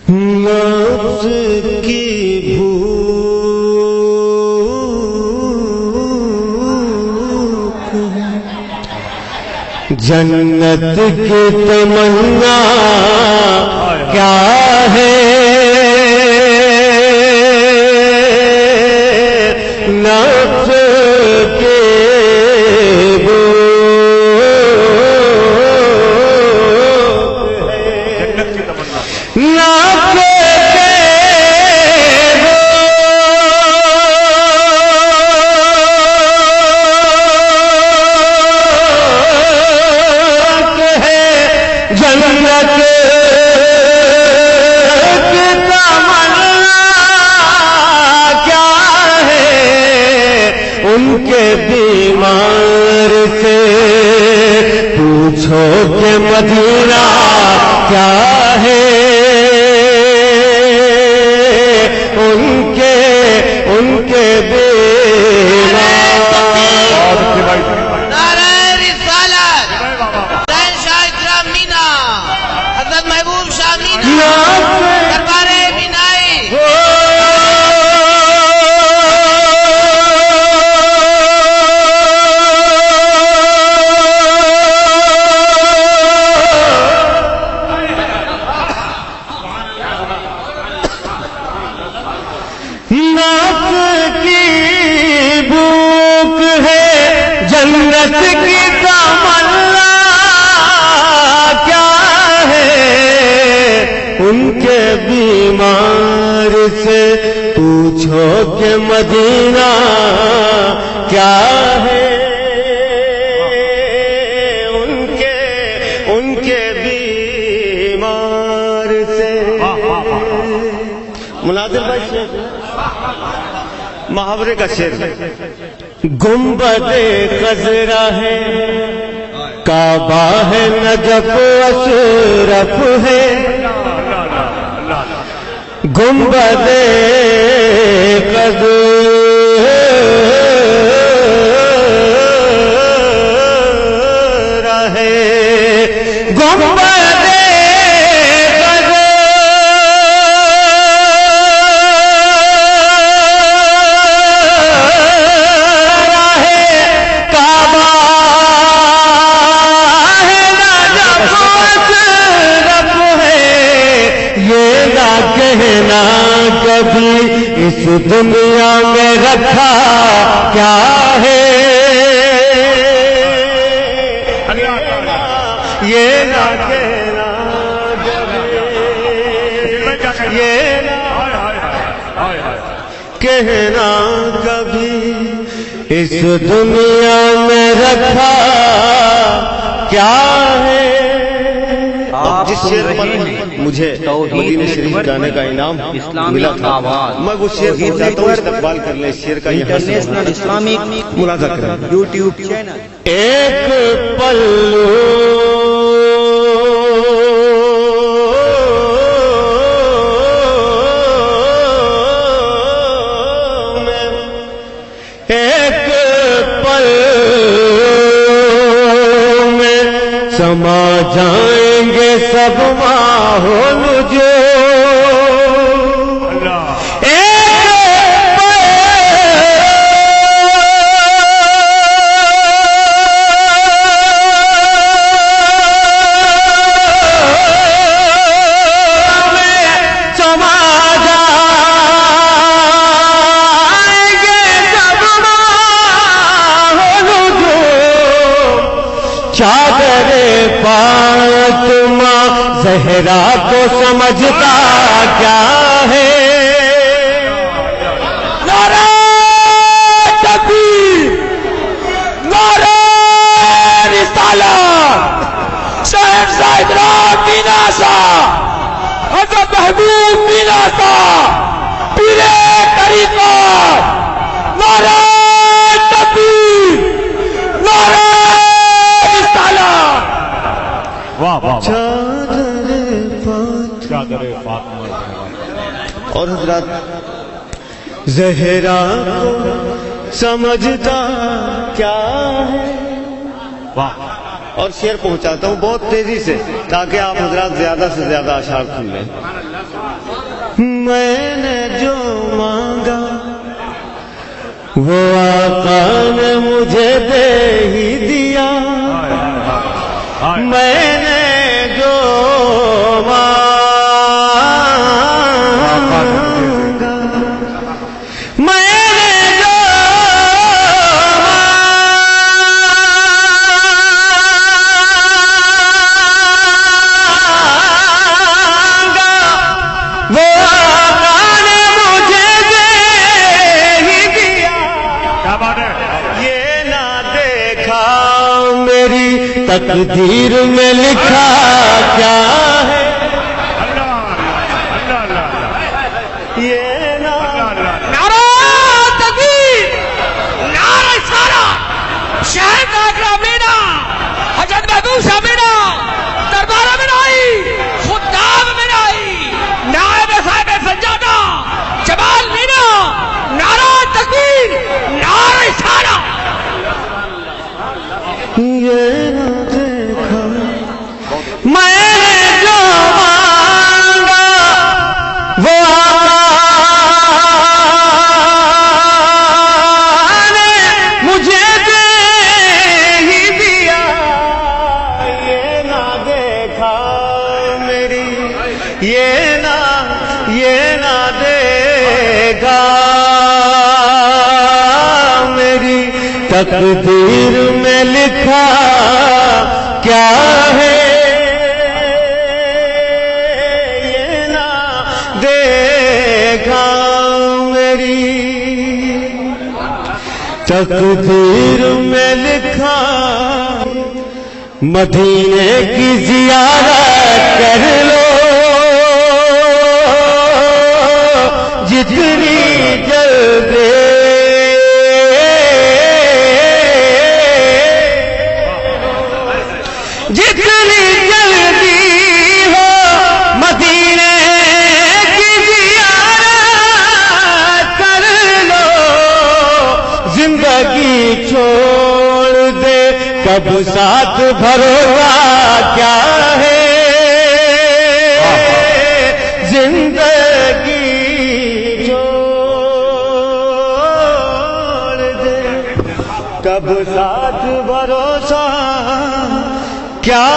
نفس کی بھوک جنت کی تمنا کیا ہے، نفس کی بیمار سے پوچھو کہ مدینہ کیا ہے، ان کے بیمار۔ نعرہ رسالت حسین شاہ اکرام مینا، حضرت محبوب شاہ مینا، دربار بینائی۔ جنت کی تمنا کیا ہے، ان کے بیمار سے پوچھو کہ مدینہ کیا ہے، ان کے بیمار سے۔ مناظر بھائی شیخ محاورے کا شعر، گنبد خضرا ہے، کعبہ ہے، نجف اشرف ہے، گنبد خضرا ہے، گنبد کبھی اس دنیا میں رکھا کیا ہے، یہ نہ کہنا کہنا کبھی اس دنیا میں رکھا کیا ہے۔ جس شعر پر مجھے مدینہ شریف جانے کا انعام ملا تھا، میں وہ شعر پہنچاتا ہوں، استقبال کر لیں شعر کا۔ انٹرنیشنل اسلامک ملاحظہ کریں یوٹیوب چینل۔ ایک پلو میں، ایک پلو میں سما جائیں گے سب ماحول جو، چادر فاطمہ زہرا کو سمجھتا کیا ہے، نعرہ تکبیر، نعرہ رسالت، شہر زاہد رام مینا شاہ، حضرت محبوب مینا شاہ، پیر طریقت، نعرہ تکبیر، نعرہ چادر فاطمہ۔ اور حضرات زہرا کو سمجھتا کیا ہے، اور شعر پہنچاتا ہوں بہت تیزی سے تاکہ آپ حضرات زیادہ سے زیادہ اشعار سن لیں۔ میں نے جو مانگا وہ آقا نے مجھے دے ہی دیا، میں نے جو مانگا تقدیر میں لکھا کیا ہے، یہ نعرہ تکبیر، نعرہ رسالہ، شہید آقا مینا، حضرت محبوب شاہ مینا، دربارہ مینائی، خطاب مینائی، نائب صاحب سجادہ جمال مینا، نعرہ تکبیر، نعرہ رسالہ۔ یہ نہ دیکھا میں نے جو مانگا وہ آقا نے مجھے دے ہی دیا، یہ نہ دیکھا میری، یہ نہ دیکھا میری تقدیر میں لکھا کیا ہے، یہ نہ دیکھا میری تقدیر میں لکھا۔ مدینے کی زیارت کر لو جتنی جلدی، جتنی جلدی ہو مدینے کی زیارت کر لو، زندگی چھوڑ دے کب ساتھ بھروسہ کیا ہے، زندگی چھوڑ دے کب ساتھ بھروسہ کیا